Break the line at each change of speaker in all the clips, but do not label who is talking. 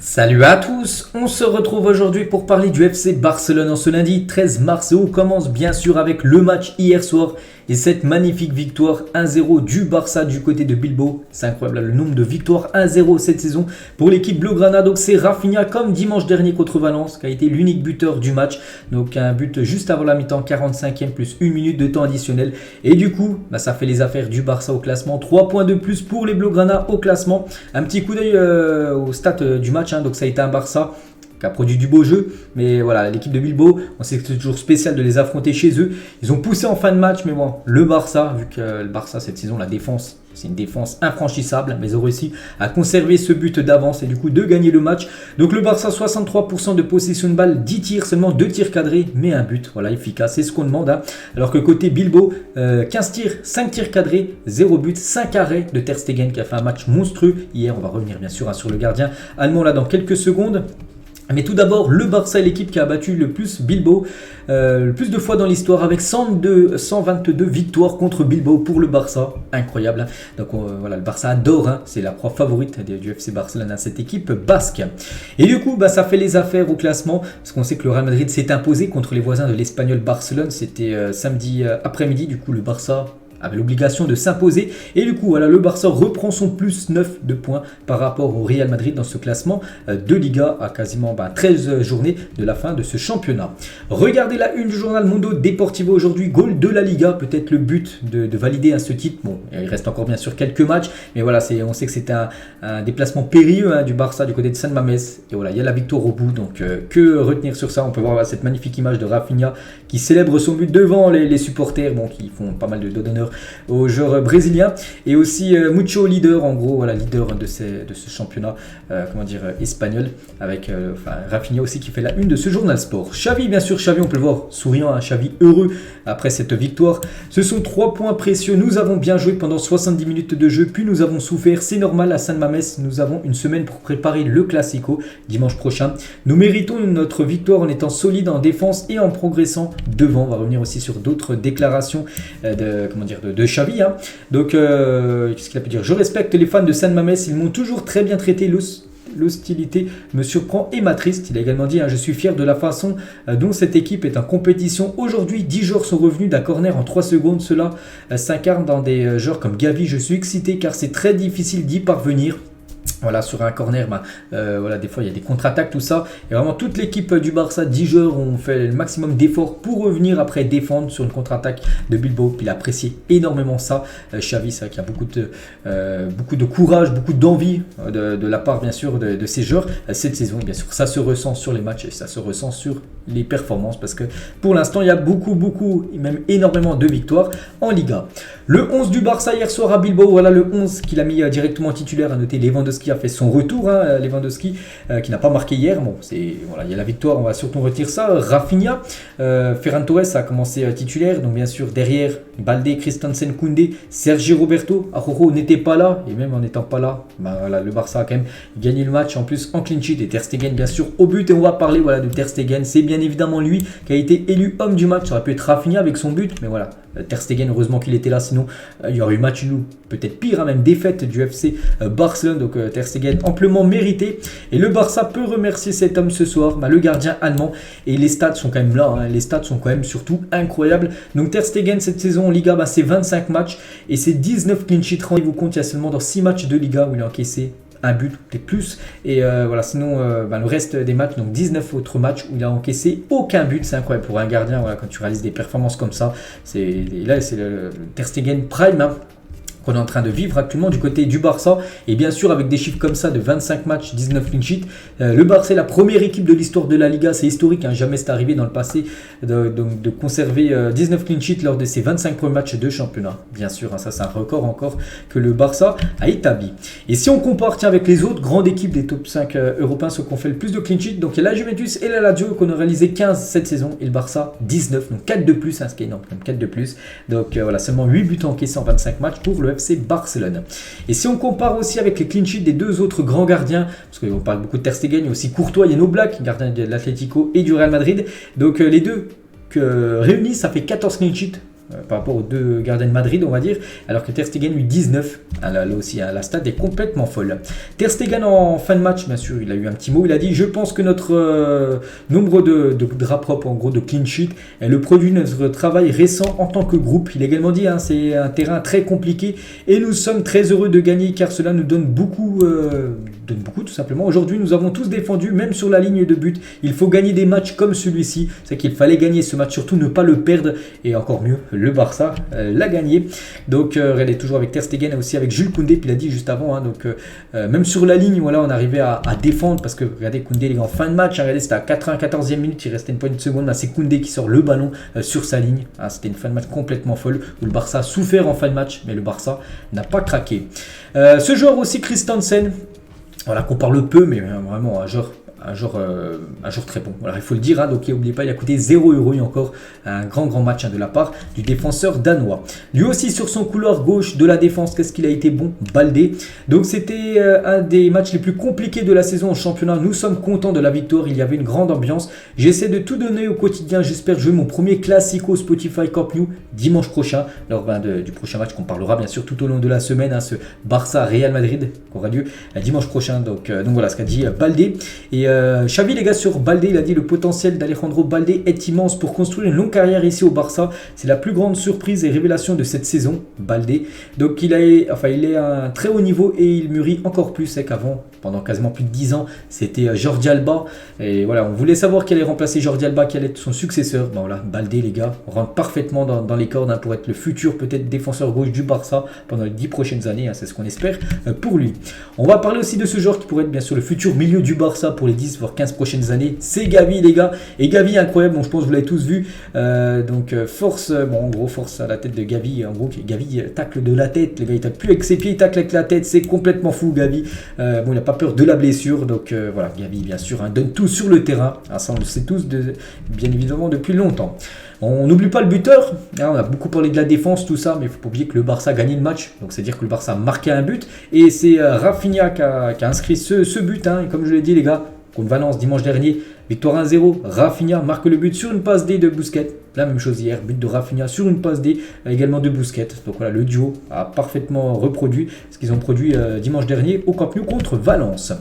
Salut à tous, on se retrouve aujourd'hui pour parler du FC Barcelone en ce lundi 13 mars et on commence bien sûr avec le match hier soir et cette magnifique victoire 1-0 du Barça du côté de Bilbao. C'est incroyable le nombre de victoires 1-0 cette saison pour l'équipe Blaugrana. Donc c'est Rafinha comme dimanche dernier contre Valence qui a été l'unique buteur du match. Donc un but juste avant la mi-temps, 45e plus 1 minute de temps additionnel. Et du coup, ça fait les affaires du Barça au classement. 3 points de plus pour les Blaugrana au classement. Un petit coup d'œil au stats du match. Donc ça a été un Barça qui a produit du beau jeu, mais voilà, l'équipe de Bilbao, on sait que c'est toujours spécial de les affronter chez eux. Ils ont poussé en fin de match, mais bon, le Barça, vu que le Barça cette saison, la défense, c'est une défense infranchissable, mais ils ont réussi à conserver ce but d'avance et du coup de gagner le match. Donc le Barça, 63% de possession de balle, 10 tirs, seulement 2 tirs cadrés, mais un but, voilà, efficace, c'est ce qu'on demande. Alors que côté Bilbao, 15 tirs, 5 tirs cadrés, 0 but, 5 arrêts de Ter Stegen qui a fait un match monstrueux hier. On va revenir bien sûr sur le gardien allemand là dans quelques secondes. Mais tout d'abord, le Barça est l'équipe qui a battu le plus Bilbao, le plus de fois dans l'histoire avec 122 victoires contre Bilbao pour le Barça. Incroyable. Donc voilà, le Barça adore, c'est la proie favorite du FC Barcelone à cette équipe basque. Et du coup, ça fait les affaires au classement parce qu'on sait que le Real Madrid s'est imposé contre les voisins de l'Espagnol Barcelone. C'était samedi après-midi, du coup le Barça avait l'obligation de s'imposer et du coup voilà, le Barça reprend son plus 9 de points par rapport au Real Madrid dans ce classement de Liga à quasiment 13 journées de la fin de ce championnat. Regardez la une du journal Mundo Deportivo aujourd'hui, goal de la Liga, peut-être le but de valider ce titre. Bon, il reste encore bien sûr quelques matchs, mais voilà, on sait que c'était un déplacement périlleux du Barça du côté de San Mamés et voilà, il y a la victoire au bout, donc que retenir sur ça. On peut voir cette magnifique image de Rafinha qui célèbre son but devant les supporters, qui font pas mal d'honneur aux joueurs brésiliens et aussi Mucho leader, en gros voilà, leader de ce championnat espagnol avec Rafinha aussi qui fait la une de ce journal sport. Xavi, bien sûr, Xavi on peut le voir souriant, Xavi heureux après cette victoire. Ce sont 3 points précieux, nous avons bien joué pendant 70 minutes de jeu puis nous avons souffert, c'est normal à San Mamés, nous avons une semaine pour préparer le Classico dimanche prochain. Nous méritons notre victoire en étant solide en défense et en progressant devant. On va revenir aussi sur d'autres déclarations de Xavi. Donc, qu'est-ce qu'il a pu dire? Je respecte les fans de San Mamés, ils m'ont toujours très bien traité, l'hostilité me surprend et m'attriste. Il a également dit, je suis fier de la façon dont cette équipe est en compétition. Aujourd'hui, 10 joueurs sont revenus d'un corner en 3 secondes. Cela s'incarne dans des joueurs comme Gavi. Je suis excité car c'est très difficile d'y parvenir. Voilà, sur un corner, voilà, des fois il y a des contre-attaques, tout ça. Et vraiment toute l'équipe du Barça, 10 joueurs ont fait le maximum d'efforts pour revenir après défendre sur une contre-attaque de Bilbao. Puis il a apprécié énormément ça. Xavi, c'est vrai qu'il y a beaucoup de courage, beaucoup d'envie de la part bien sûr de ces joueurs cette saison. Et bien sûr, ça se ressent sur les matchs et ça se ressent sur les performances parce que pour l'instant il y a beaucoup, même énormément de victoires en Liga. Le 11 du Barça hier soir à Bilbao, voilà le 11 qu'il a mis directement titulaire. À noter Lewandowski a fait son retour, Lewandowski qui n'a pas marqué hier. Bon, voilà, il y a la victoire, on va surtout retenir ça. Rafinha, Ferran Torres a commencé titulaire, donc bien sûr derrière Balde, Christensen, Koundé, Sergi Roberto. Araujo n'était pas là et même en n'étant pas là, voilà, le Barça a quand même gagné le match en plus en clean sheet et Ter Stegen bien sûr au but. Et on va parler voilà de Ter Stegen, c'est bien évidemment lui qui a été élu homme du match. Ça aurait pu être Rafinha avec son but, mais voilà, Ter Stegen, heureusement qu'il était là, sinon il y aurait eu match nul, peut-être pire, même défaite du FC Barcelone. Donc Ter Stegen amplement mérité et le Barça peut remercier cet homme ce soir, le gardien allemand. Et les stats sont quand même là, les stats sont quand même surtout incroyables. Donc Ter Stegen cette saison en Liga, c'est 25 matchs et c'est 19 clean sheets. Rendez-vous compte, il y a seulement dans 6 matchs de Liga où il a encaissé un but, peut-être plus. Et voilà, sinon le reste des matchs, donc 19 autres matchs où il a encaissé aucun but. C'est incroyable pour un gardien, voilà, quand tu réalises des performances comme ça. Là, c'est le Ter Stegen Prime qu'on est en train de vivre actuellement du côté du Barça. Et bien sûr, avec des chiffres comme ça de 25 matchs, 19 clean sheets, le Barça est la première équipe de l'histoire de la Liga. C'est historique, jamais c'est arrivé dans le passé de conserver 19 clean sheets lors de ses 25 premiers matchs de championnat. Bien sûr, ça c'est un record encore que le Barça a établi. Et si on compare avec les autres grandes équipes des top 5 européens, ceux qui ont fait le plus de clean sheets, donc il y a la Juventus et la Lazio qui ont réalisé 15 cette saison et le Barça 19, donc 4 de plus, ce qui est énorme, 4 de plus. Donc voilà, seulement 8 buts encaissés en 25 matchs pour le FC Barcelone. Et si on compare aussi avec les clean sheets des deux autres grands gardiens, parce qu'on parle beaucoup de Ter Stegen, il y a aussi Courtois, il y a Oblak, gardien de l'Atlético et du Real Madrid. Donc les deux réunis, ça fait 14 clean sheets par rapport aux deux gardiens de Madrid, on va dire, alors que Ter Stegen lui 19. Là aussi, la stat est complètement folle. Ter Stegen en fin de match, bien sûr, il a eu un petit mot, il a dit: je pense que notre nombre de draps propres, en gros de clean sheet, est le produit de notre travail récent en tant que groupe. Il a également dit, c'est un terrain très compliqué et nous sommes très heureux de gagner car cela nous donne beaucoup tout simplement. Aujourd'hui, nous avons tous défendu, même sur la ligne de but. Il faut gagner des matchs comme celui-ci. C'est qu'il fallait gagner ce match, surtout ne pas le perdre. Et encore mieux, le Barça l'a gagné. Donc, regardez, toujours avec Ter Stegen et aussi avec Jules Koundé. Puis il a dit juste avant, même sur la ligne, voilà, on arrivait à défendre parce que regardez, Koundé, les gars, en fin de match, regardez, c'était à 94e minute, il restait une poignée de secondes. Là, c'est Koundé qui sort le ballon sur sa ligne. C'était une fin de match complètement folle où le Barça a souffert en fin de match, mais le Barça n'a pas craqué. Ce joueur aussi, Christensen, voilà, qu'on parle peu, mais vraiment un joueur très bon. Voilà, il faut le dire, donc n'oubliez pas, il a coûté 0 €. Il y a encore un grand match de la part du défenseur danois. Lui aussi sur son couloir gauche de la défense, qu'est-ce qu'il a été bon, Baldé. Donc c'était un des matchs les plus compliqués de la saison en championnat. Nous sommes contents de la victoire, il y avait une grande ambiance. J'essaie de tout donner au quotidien, j'espère jouer mon premier Classico Spotify Camp Nou dimanche prochain, lors du prochain match qu'on parlera bien sûr tout au long de la semaine, ce Barça-Real Madrid qui aura lieu dimanche prochain. Donc voilà ce qu'a dit Baldé. Et Xavi, les gars, sur Baldé, il a dit: le potentiel d'Alejandro Baldé est immense pour construire une longue carrière ici au Barça. C'est la plus grande surprise et révélation de cette saison, Baldé. Donc il est à un très haut niveau et il mûrit encore plus. C'est qu'avant, pendant quasiment plus de 10 ans, c'était Jordi Alba. Et voilà, on voulait savoir qui allait remplacer Jordi Alba, qui allait être son successeur. Bon voilà, Baldé, les gars, rentre parfaitement dans les cordes pour être le futur peut-être défenseur gauche du Barça pendant les 10 prochaines années. C'est ce qu'on espère pour lui. On va parler aussi de ce joueur qui pourrait être bien sûr le futur milieu du Barça pour les 10 voire 15 prochaines années. C'est Gavi, les gars. Et Gavi, incroyable. Bon, je pense que vous l'avez tous vu. Force à la tête de Gavi. En gros, Gavi tacle de la tête. Les gars, il tacle plus avec ses pieds, il tacle avec la tête. C'est complètement fou, Gavi. Il n'a pas peur de la blessure. Donc voilà, Gavi, bien sûr, donne tout sur le terrain. Ça, on le sait tous, bien évidemment, depuis longtemps. On n'oublie pas le buteur, on a beaucoup parlé de la défense, tout ça, mais il ne faut pas oublier que le Barça a gagné le match, donc c'est-à-dire que le Barça a marqué un but, et c'est Rafinha qui a inscrit ce but, et comme je l'ai dit, les gars, contre Valence dimanche dernier, victoire 1-0, Rafinha marque le but sur une passe D de Busquets, la même chose hier, but de Rafinha sur une passe D également de Busquets, donc voilà, le duo a parfaitement reproduit ce qu'ils ont produit dimanche dernier au Camp Nou contre Valence.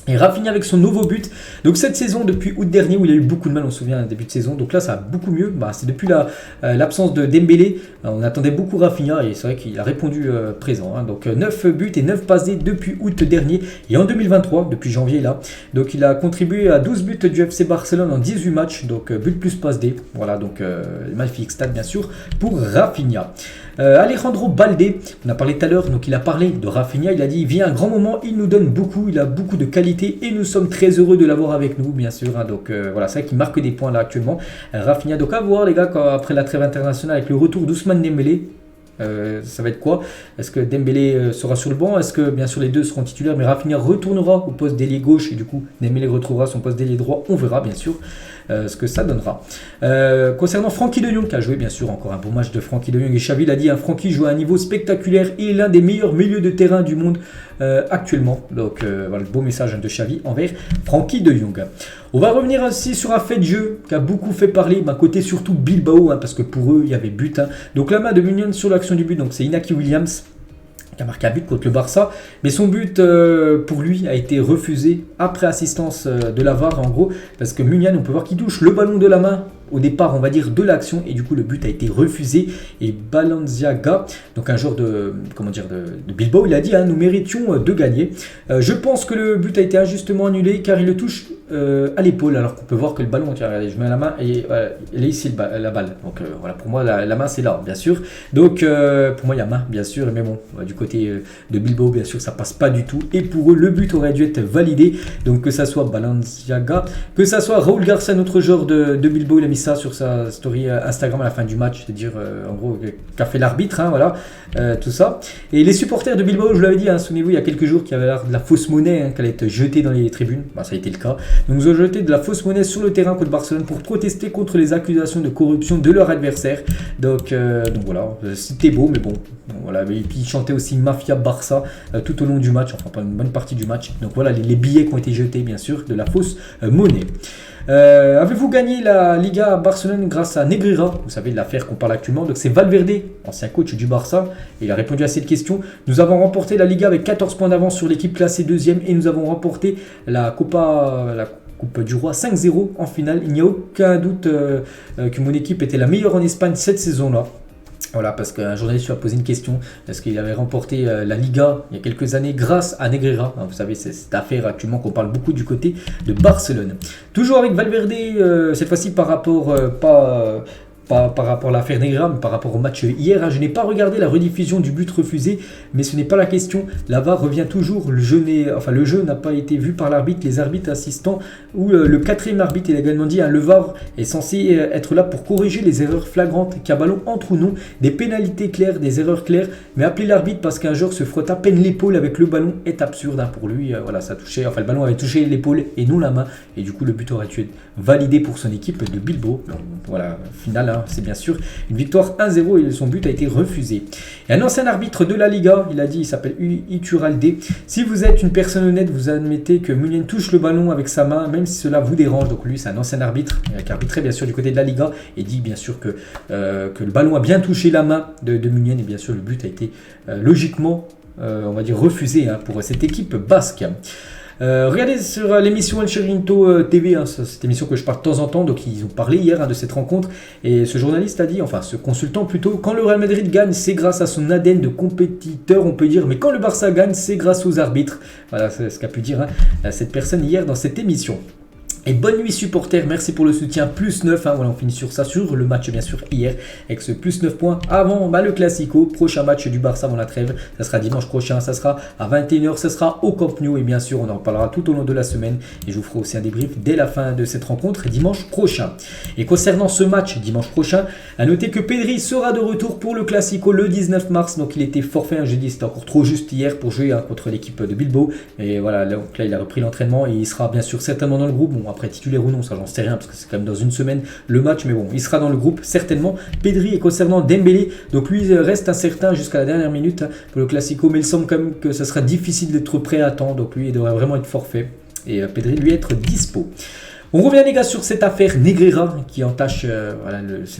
Et Rafinha avec son nouveau but. Donc cette saison, depuis août dernier, où il a eu beaucoup de mal, on se souvient, début de saison. Donc là, ça va beaucoup mieux. C'est depuis l'absence de Dembélé. On attendait beaucoup Rafinha et c'est vrai qu'il a répondu présent. Donc 9 buts et 9 passes D depuis août dernier. Et en 2023, depuis janvier là. Donc il a contribué à 12 buts du FC Barcelone en 18 matchs. Donc but plus passe D. Voilà, donc magnifique stat bien sûr pour Rafinha. Alejandro Baldé, on a parlé tout à l'heure, donc il a parlé de Rafinha, il a dit: il vient un grand moment, il nous donne beaucoup, il a beaucoup de qualité et nous sommes très heureux de l'avoir avec nous, bien sûr. Donc voilà, c'est vrai qu'il marque des points là actuellement. Rafinha, donc à voir les gars, après la trêve internationale avec le retour d'Ousmane Dembélé. Ça va être quoi? Est-ce que Dembélé sera sur le banc? Est-ce que bien sûr les deux seront titulaires, mais Rafinha retournera au poste d'ailier gauche et du coup Dembélé retrouvera son poste d'ailier droit? On verra bien sûr ce que ça donnera. Concernant Frenkie de Jong qui a joué, bien sûr, encore un bon match de Frenkie de Jong, et Xavi l'a dit, Frenkie joue à un niveau spectaculaire, il est l'un des meilleurs milieux de terrain du monde actuellement. Donc voilà le beau message de Xavi envers Frenkie de Jong. On va revenir aussi sur un fait de jeu qui a beaucoup fait parler, côté surtout Bilbao, parce que pour eux il y avait but. Donc la main de Munian sur l'action du but, donc c'est Inaki Williams qui a marqué un but contre le Barça, mais son but pour lui a été refusé après assistance de la VAR en gros, parce que Munian, on peut voir qu'il touche le ballon de la main au départ, on va dire, de l'action, et du coup le but a été refusé. Et Balenciaga, donc un joueur de Bilbao, il a dit nous méritions de gagner. Je pense que le but a été injustement annulé car il le touche à l'épaule, alors qu'on peut voir que le ballon, tiens, regardez, je mets la main et elle est ici la balle. Donc voilà, pour moi la main c'est là, bien sûr. Donc pour moi il y a main, bien sûr, mais bon, du côté de Bilbao, bien sûr, ça passe pas du tout. Et pour eux, le but aurait dû être validé. Donc que ça soit Balenciaga, que ça soit Raúl Garcia, notre joueur de Bilbao, il a mis ça sur sa story Instagram à la fin du match, c'est-à-dire en gros qu'a fait l'arbitre, voilà, tout ça. Et les supporters de Bilbao, je vous l'avais dit, souvenez-vous, il y a quelques jours, qu'il y avait l'air de la fausse monnaie qui allait être jetée dans les tribunes. Ça a été le cas. Donc ils ont jeté de la fausse monnaie sur le terrain contre Barcelone pour protester contre les accusations de corruption de leur adversaire. Donc voilà, c'était beau, mais bon, voilà. Et puis ils chantaient aussi Mafia Barça tout au long du match, enfin pas une bonne partie du match. Donc voilà les billets qui ont été jetés, bien sûr, de la fausse monnaie. Avez-vous gagné la Liga à Barcelone grâce à Negreira? Vous savez, l'affaire qu'on parle actuellement. Donc c'est Valverde, ancien coach du Barça. Il a répondu à cette question. Nous avons remporté la Liga avec 14 points d'avance sur l'équipe classée deuxième et nous avons remporté la Coupe du Roi 5-0 en finale. Il n'y a aucun doute que mon équipe était la meilleure en Espagne cette saison-là. Voilà, parce qu'un journaliste lui a posé une question. Est-ce qu'il avait remporté la Liga il y a quelques années grâce à Negreira? Vous savez, c'est cette affaire actuellement qu'on parle beaucoup du côté de Barcelone. Toujours avec Valverde, cette fois-ci par rapport, pas par rapport à l'affaire Negreira, mais par rapport au match hier. Je n'ai pas regardé la rediffusion du but refusé, mais ce n'est pas la question. La VAR revient toujours. Le jeu n'a pas été vu par l'arbitre, les arbitres assistants ou le quatrième arbitre. Il a également dit le VAR est censé être là pour corriger les erreurs flagrantes, qu'un ballon entre ou non, des pénalités claires, des erreurs claires. Mais appeler l'arbitre parce qu'un joueur se frotte à peine l'épaule avec le ballon est absurde. Pour lui, voilà, ça touchait, le ballon avait touché l'épaule et non la main. Et du coup, le but aurait dû être validé pour son équipe de Bilbao. Donc, voilà, finale. C'est bien sûr une victoire 1-0 et son but a été refusé. Et un ancien arbitre de la Liga, il s'appelle Iturralde. Si vous êtes une personne honnête, vous admettez que Muniain touche le ballon avec sa main, même si cela vous dérange. Donc lui, c'est un ancien arbitre qui arbitrait bien sûr du côté de la Liga et dit bien sûr que le ballon a bien touché la main de Muniain et bien sûr le but a été logiquement, on va dire, refusé pour cette équipe basque. Regardez sur l'émission El Chiringuito TV, cette émission que je parle de temps en temps, donc ils ont parlé hier de cette rencontre et ce journaliste a dit, enfin ce consultant plutôt, quand le Real Madrid gagne c'est grâce à son ADN de compétiteur on peut dire, mais quand le Barça gagne c'est grâce aux arbitres. Voilà, c'est ce qu'a pu dire cette personne hier dans cette émission. Et bonne nuit supporters, merci pour le soutien, +9, voilà, on finit sur ça, sur le match bien sûr hier, avec ce +9 points avant le Classico, prochain match du Barça avant la trêve, ça sera dimanche prochain, ça sera à 21h, ça sera au Camp Nou et bien sûr on en parlera tout au long de la semaine et je vous ferai aussi un débrief dès la fin de cette rencontre dimanche prochain. Et concernant ce match dimanche prochain, à noter que Pedri sera de retour pour le Classico le 19 mars, donc il était forfait, j'ai dit c'était encore trop juste hier pour jouer contre l'équipe de Bilbao, et voilà, donc là il a repris l'entraînement et il sera bien sûr certainement dans le groupe, bon après titulaire ou non, ça j'en sais rien parce que c'est quand même dans une semaine le match, mais bon, il sera dans le groupe certainement. Pedri, et concernant Dembélé, donc lui reste incertain jusqu'à la dernière minute pour le Classico, mais il semble quand même que ça sera difficile d'être prêt à temps, donc lui il devrait vraiment être forfait et Pedri lui être dispo. On revient les gars sur cette affaire Negreira qui entache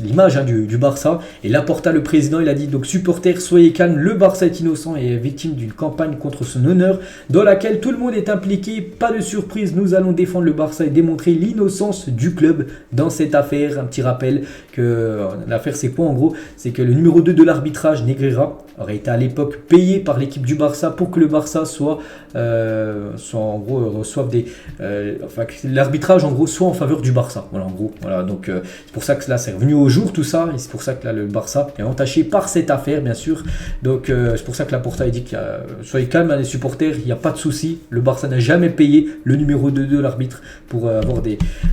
l'image du Barça. Et Laporta, le président, il a dit donc supporters, soyez calmes, le Barça est innocent et est victime d'une campagne contre son honneur dans laquelle tout le monde est impliqué. Pas de surprise, nous allons défendre le Barça et démontrer l'innocence du club dans cette affaire. Un petit rappel que l'affaire c'est quoi en gros? C'est que le numéro 2 de l'arbitrage, Negreira, aurait été à l'époque payé par l'équipe du Barça pour que le Barça soit en gros reçoive des que l'arbitrage en gros soit en faveur du Barça. Voilà en gros. Voilà, donc c'est pour ça que là c'est revenu au jour tout ça et c'est pour ça que là le Barça est entaché par cette affaire bien sûr. Donc c'est pour ça que Laporta a dit qu'il soyez calmes les supporters, il n'y a pas de souci. Le Barça n'a jamais payé le numéro 2 de l'arbitre pour avoir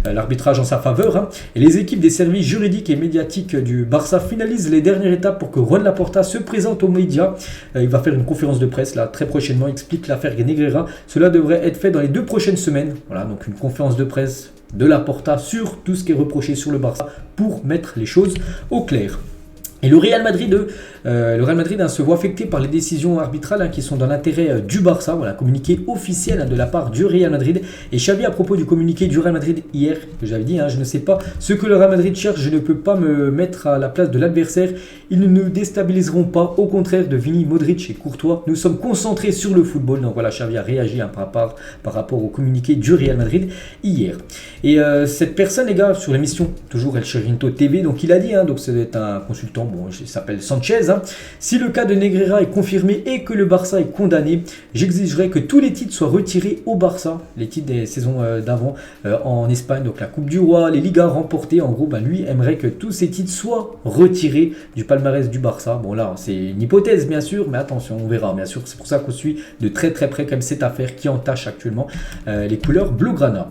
l'arbitrage en sa faveur. Et les équipes des services juridiques et médiatiques du Barça finalisent les dernières étapes pour que Juan Laporta se présente aux médias. Il va faire une conférence de presse là très prochainement, il explique l'affaire Negreira. Cela devrait être fait dans les 2 prochaines semaines. Voilà, donc une conférence de presse de Laporta sur tout ce qui est reproché sur le Barça pour mettre les choses au clair. Et le Real Madrid se voit affecté par les décisions arbitrales qui sont dans l'intérêt du Barça. Voilà, communiqué officiel de la part du Real Madrid. Et Xavi à propos du communiqué du Real Madrid hier, que j'avais dit, je ne sais pas ce que le Real Madrid cherche, je ne peux pas me mettre à la place de l'adversaire. Ils ne nous déstabiliseront pas, au contraire de Vini, Modric et Courtois. Nous sommes concentrés sur le football. Donc voilà, Xavi a réagi par rapport au communiqué du Real Madrid hier. Et cette personne, les gars, sur l'émission, toujours El Chiringuito TV, donc il a dit, donc c'est un consultant, bon, il s'appelle Sanchez. Si le cas de Negreira est confirmé et que le Barça est condamné, j'exigerai que tous les titres soient retirés au Barça, les titres des saisons d'avant en Espagne, donc la Coupe du Roi, les Ligas remportées. En gros, lui aimerait que tous ces titres soient retirés du palmarès du Barça. Bon là, c'est une hypothèse bien sûr, mais attention, on verra bien sûr. C'est pour ça qu'on suit de très très près comme cette affaire qui entache actuellement les couleurs blaugrana.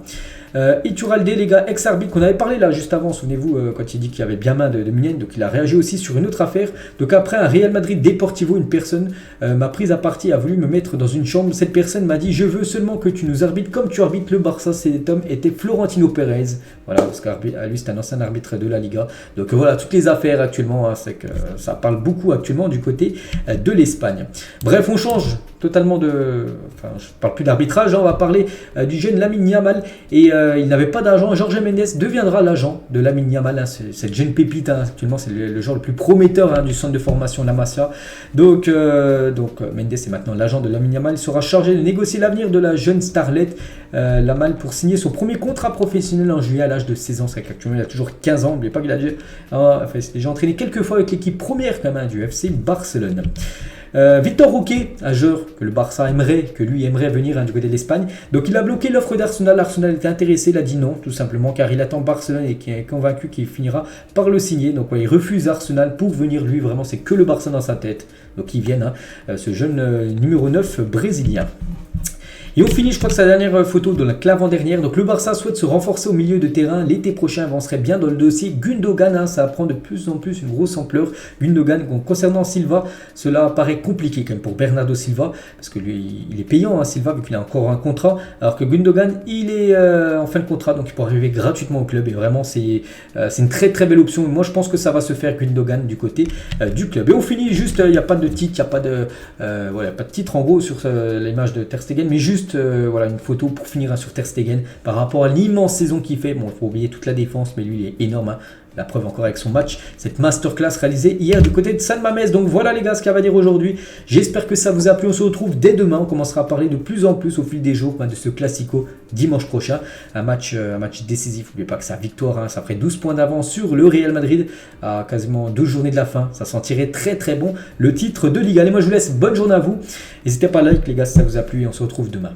Iturralde, les gars, ex-arbitre qu'on avait parlé là juste avant, souvenez-vous, quand il dit qu'il y avait bien main de Muniain, donc il a réagi aussi sur une autre affaire. Donc après un Real Madrid Deportivo, une personne m'a prise à partie, a voulu me mettre dans une chambre. Cette personne m'a dit: je veux seulement que tu nous arbitres comme tu arbitres le Barça. Cet homme était Florentino Pérez, voilà, parce qu'à lui c'est un ancien arbitre de la Liga. Donc voilà, toutes les affaires actuellement, c'est que ça parle beaucoup actuellement du côté de l'Espagne. Bref, on change totalement de... Enfin, je parle plus d'arbitrage, hein, on va parler du jeune Lamine Yamal. Et il n'avait pas d'argent. Jorge Mendes deviendra l'agent de Lamine Yamal. Hein, cette jeune pépite, hein, actuellement, c'est le joueur le plus prometteur hein, du centre de formation La Masia. Donc Mendes est maintenant l'agent de Lamine Yamal. Il sera chargé de négocier l'avenir de la jeune starlet Yamal pour signer son premier contrat professionnel en juillet à l'âge de 16 ans. C'est qu'actuellement, il a toujours 15 ans. N'oubliez pas qu'il a déjà entraîné quelques fois avec l'équipe première quand même, du FC Barcelone. Victor Roque, un joueur que le Barça aimerait venir hein, du côté de l'Espagne. Donc il a bloqué l'offre d'Arsenal. Arsenal était intéressé, il a dit non, tout simplement, car il attend Barcelone et qui est convaincu qu'il finira par le signer. Donc ouais, il refuse Arsenal pour venir, lui, vraiment, c'est que le Barça dans sa tête. Donc il vient, hein, ce jeune numéro 9 brésilien. Et on finit, je crois que c'est la dernière photo de l'avant-dernière. Donc le Barça souhaite se renforcer au milieu de terrain. L'été prochain avancerait bien dans le dossier. Gundogan, hein, ça prend de plus en plus une grosse ampleur. Gundogan, concernant Silva, cela paraît compliqué quand même pour Bernardo Silva. Parce que lui, il est payant, hein, Silva, vu qu'il a encore un contrat. Alors que Gundogan, il est en fin de contrat. Donc il peut arriver gratuitement au club. Et vraiment, c'est une très très belle option. Et moi, je pense que ça va se faire Gundogan du côté du club. Et on finit juste, il n'y a pas de titre, il n'y a pas de titre en gros sur l'image de Ter Stegen. Mais juste voilà, une photo pour finir hein, sur Ter Stegen par rapport à l'immense saison qu'il fait. Bon, il faut oublier toute la défense, mais lui, il est énorme. Hein. La preuve encore avec son match, cette masterclass réalisée hier du côté de San Mamés. Donc voilà les gars ce qu'il y a à dire aujourd'hui. J'espère que ça vous a plu. On se retrouve dès demain. On commencera à parler de plus en plus au fil des jours de ce classico dimanche prochain. Un match décisif. N'oubliez pas que sa victoire, hein, ça ferait 12 points d'avance sur le Real Madrid à quasiment 2 journées de la fin. Ça sentirait très très bon le titre de Liga. Allez, moi je vous laisse. Bonne journée à vous. N'hésitez pas à like les gars si ça vous a plu et on se retrouve demain.